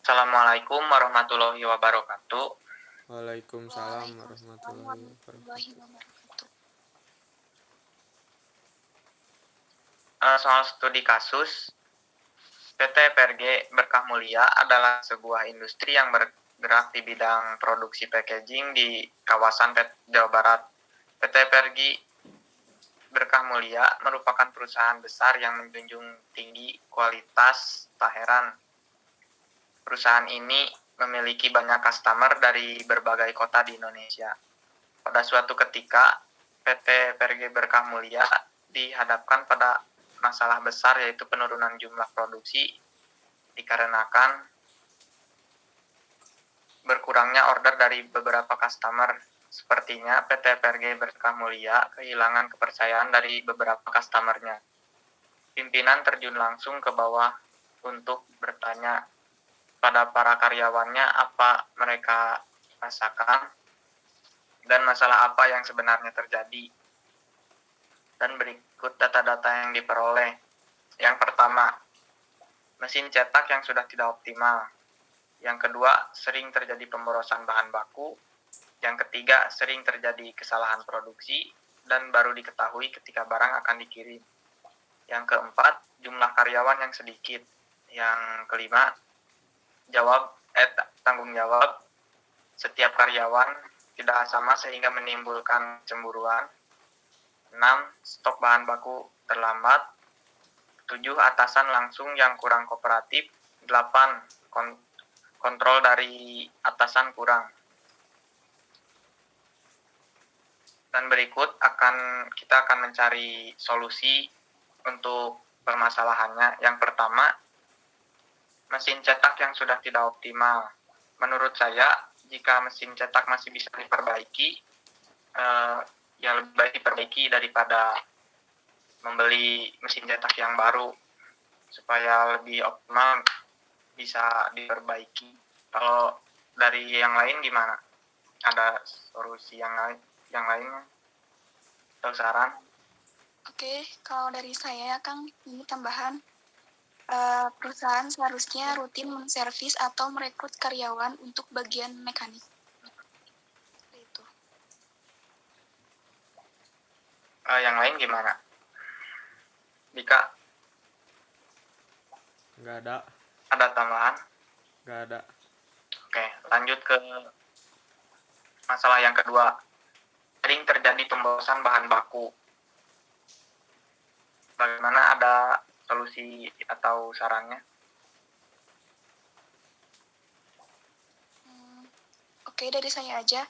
Assalamualaikum warahmatullahi wabarakatuh. Waalaikumsalam Waalaikumsalam warahmatullahi warahmatullahi wabarakatuh. wabarakatuh. Soal studi kasus, PT PRG Berkah Mulia adalah sebuah industri yang bergerak di bidang produksi packaging di kawasan Jawa Barat. PT PRG Berkah Mulia merupakan perusahaan besar yang menjunjung tinggi kualitas. Tak heran, perusahaan ini memiliki banyak customer dari berbagai kota di Indonesia. Pada suatu ketika, PT PRG Berkah Mulia dihadapkan pada masalah besar, yaitu penurunan jumlah produksi dikarenakan berkurangnya order dari beberapa customer. Sepertinya PT PRG Berkah Mulia kehilangan kepercayaan dari beberapa customernya. Pimpinan terjun langsung ke bawah untuk bertanya pada para karyawannya apa mereka rasakan dan masalah apa yang sebenarnya terjadi. Dan berikut data-data yang diperoleh. Yang pertama, mesin cetak yang sudah tidak optimal. Yang kedua, sering terjadi pemborosan bahan baku. Yang ketiga, sering terjadi kesalahan produksi dan baru diketahui ketika barang akan dikirim. Yang keempat, jumlah karyawan yang sedikit. Yang kelima, tanggung jawab setiap karyawan tidak sama sehingga menimbulkan cemburuan. 6. Stok bahan baku terlambat. 7. Atasan langsung yang kurang kooperatif. 8. Kontrol dari atasan kurang. Dan berikut kita akan mencari solusi untuk permasalahannya. Yang pertama, mesin cetak yang sudah tidak optimal. Menurut saya, jika mesin cetak masih bisa diperbaiki, ya lebih baik diperbaiki daripada membeli mesin cetak yang baru, supaya lebih optimal bisa diperbaiki. Kalau dari yang lain gimana? Ada solusi yang lainnya atau saran? Oke, kalau dari saya, Kang, ini tambahan. Perusahaan seharusnya rutin menservis atau merekrut karyawan untuk bagian mekanik. Itu. Yang lain gimana? Dika? Nggak ada. Ada tambahan? Nggak ada. Oke, lanjut ke masalah yang kedua. Sering terjadi pemborosan bahan baku. Bagaimana, ada solusi atau sarannya? Oke, dari saya aja.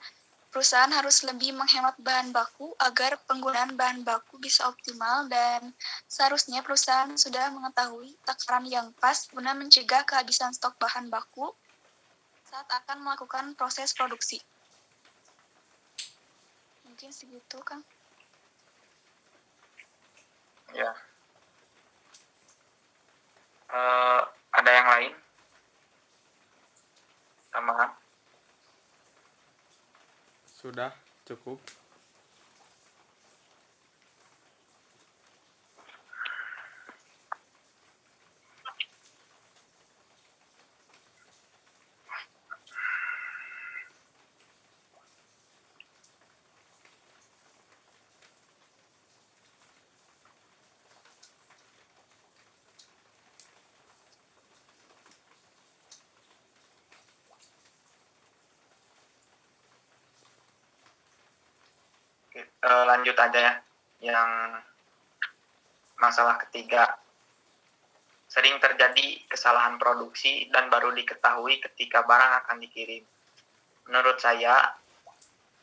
Perusahaan harus lebih menghemat bahan baku agar penggunaan bahan baku bisa optimal, dan seharusnya perusahaan sudah mengetahui takaran yang pas guna mencegah kehabisan stok bahan baku saat akan melakukan proses produksi. Mungkin segitu, Kang. Ya. Ada yang lain? Tambahan? Sudah cukup. Lanjut aja ya. Yang masalah ketiga, sering terjadi kesalahan produksi dan baru diketahui ketika barang akan dikirim. Menurut saya,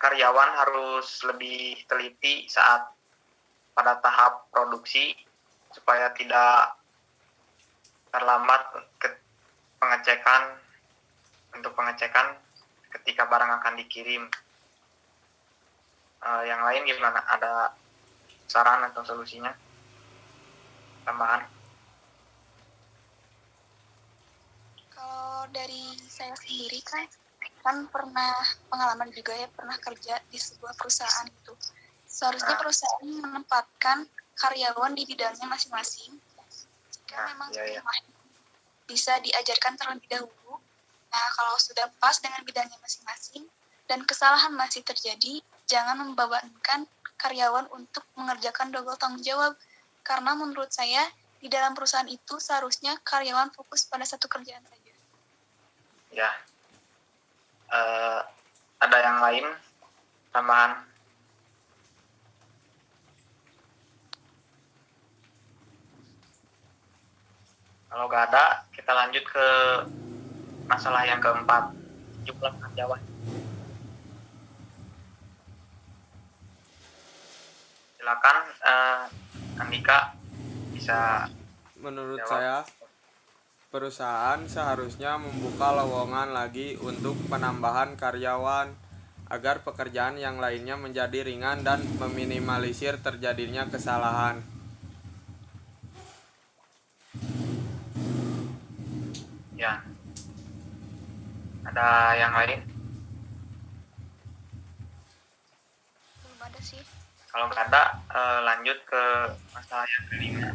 karyawan harus lebih teliti saat pada tahap produksi supaya tidak terlambat pengecekan ketika barang akan dikirim. Yang lain gimana? Ada saran atau solusinya? Tambahan? Kalau dari saya sendiri, kan pernah pengalaman juga ya, pernah kerja di sebuah perusahaan itu. Seharusnya perusahaan menempatkan karyawan di bidangnya masing-masing. Jika memang bisa diajarkan terlebih dahulu Nah, kalau sudah pas dengan bidangnya masing-masing dan kesalahan masih terjadi, jangan membebankan karyawan untuk mengerjakan double tanggung jawab. Karena menurut saya, di dalam perusahaan itu seharusnya karyawan fokus pada satu kerjaan saja. Ya, ada yang lain tambahan? Kalau nggak ada, kita lanjut ke masalah yang keempat, jumlah karyawan. Silakan, Andika bisa Menurut jawab. saya, perusahaan seharusnya membuka lowongan lagi untuk penambahan karyawan agar pekerjaan yang lainnya menjadi ringan dan meminimalisir terjadinya kesalahan. Ya, ada yang lain? Belum ada sih. Kalau nggak ada, lanjut ke masalah yang kelima.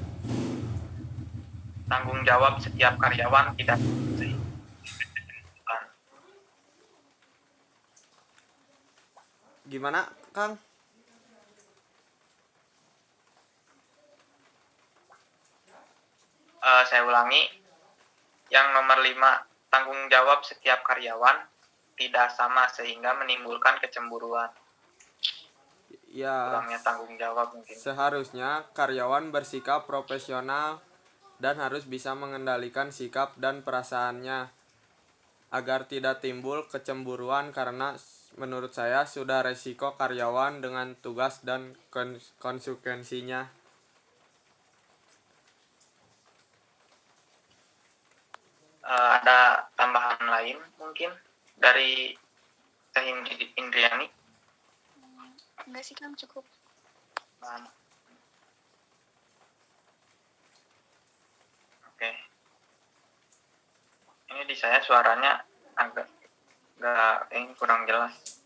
Tanggung jawab setiap karyawan tidak Gimana, Kang? Saya ulangi, yang nomor 5, tanggung jawab setiap karyawan tidak sama sehingga menimbulkan kecemburuan. Ya, Kurangnya tanggung jawab mungkin. seharusnya karyawan bersikap profesional dan harus bisa mengendalikan sikap dan perasaannya agar tidak timbul kecemburuan karena menurut saya sudah resiko karyawan dengan tugas dan konsekuensinya. Ada tambahan lain mungkin dari Teh Indriani? Enggak sih, Kang, cukup. Oke. Ini di saya suaranya agak ini kurang jelas.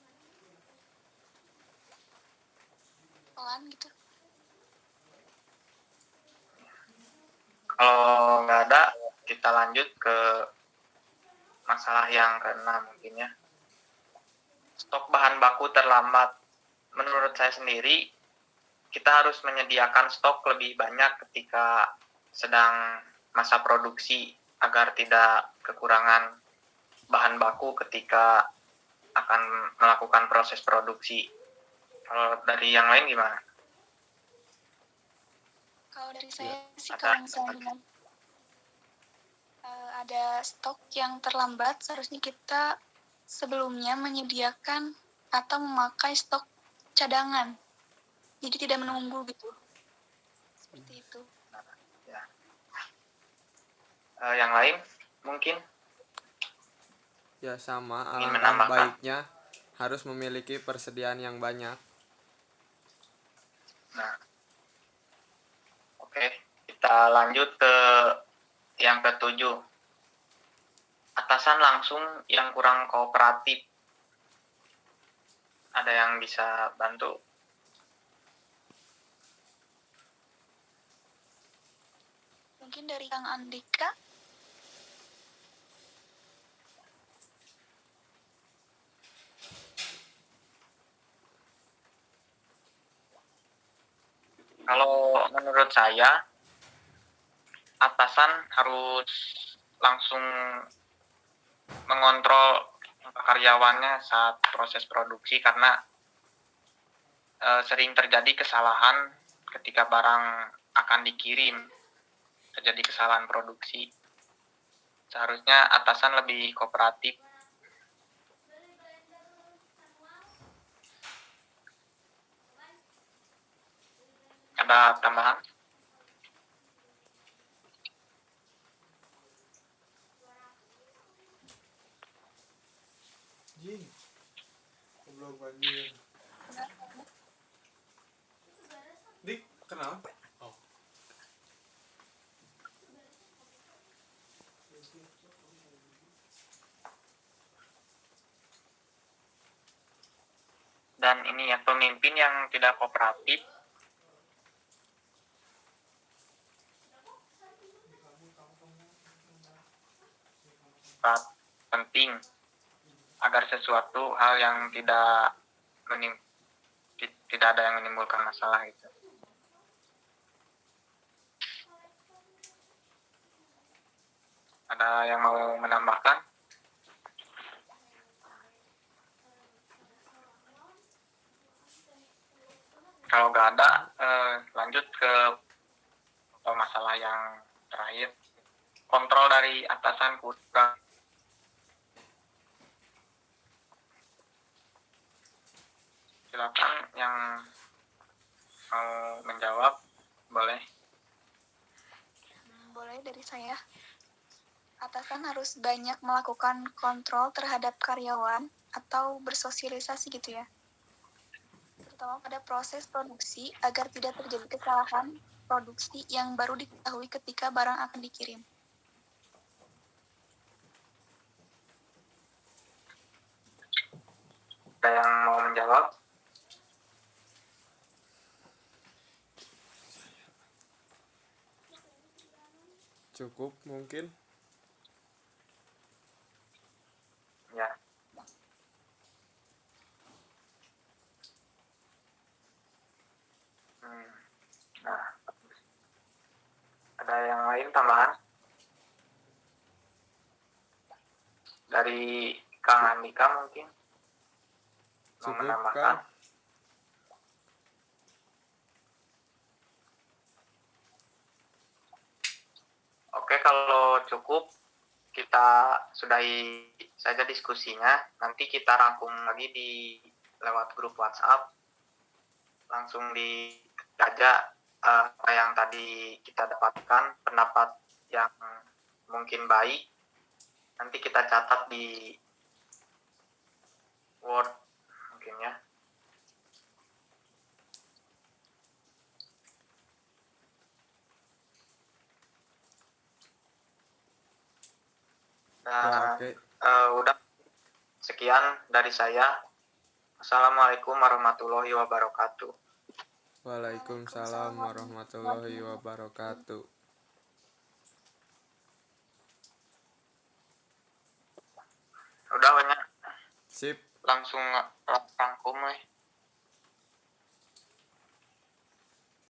Pelan gitu. Kalau nggak ada, kita lanjut ke masalah yang keenam mungkin ya. Stok bahan baku terlambat. Menurut saya sendiri, kita harus menyediakan stok lebih banyak ketika sedang masa produksi agar tidak kekurangan bahan baku ketika akan melakukan proses produksi. Kalau dari yang lain gimana? Kalau dari saya sih, Ada. kalau misalnya ada stok yang terlambat, seharusnya kita sebelumnya menyediakan atau memakai stok cadangan. Jadi tidak menunggu gitu. Seperti itu. Ya. Yang lain mungkin? Ya sama, Ingin alangkah menambahkan? baiknya harus memiliki persediaan yang banyak. Nah, oke, kita lanjut ke yang ketujuh. Atasan langsung yang kurang kooperatif. Ada yang bisa bantu? Mungkin dari Kang Andika. Kalau menurut saya, atasan harus langsung mengontrol karyawannya saat proses produksi karena sering terjadi kesalahan ketika barang akan dikirim, terjadi kesalahan produksi. Seharusnya atasan lebih kooperatif. Ada tambahan? Goblok banjir. Dik, kenapa? Oh. Dan ini ya, pemimpin yang tidak kooperatif penting agar sesuatu hal yang tidak ada yang menimbulkan masalah gitu. Ada yang mau menambahkan? Kalau nggak ada, lanjut ke masalah yang terakhir. Kontrol dari atasan kurang. Silakan yang mau menjawab, boleh. Boleh dari saya. Atasan harus banyak melakukan kontrol terhadap karyawan atau bersosialisasi gitu ya. Terutama pada proses produksi agar tidak terjadi kesalahan produksi yang baru diketahui ketika barang akan dikirim. Ada yang mau menjawab? Cukup mungkin. Ya. Nah, ada yang lain tambahan? Dari Kang Andika mungkin? Mau Cukup, menambahkan? Kang. Oke, kalau cukup, kita sudahi saja diskusinya. Nanti kita rangkum lagi lewat grup WhatsApp. Langsung aja apa yang tadi kita dapatkan, pendapat yang mungkin baik. Nanti kita catat di Word mungkin ya. Ya, oke. Udah sekian dari saya. Assalamualaikum warahmatullahi wabarakatuh. Waalaikumsalam warahmatullahi wabarakatuh. Udah banyak. Sip. Langsung rangkum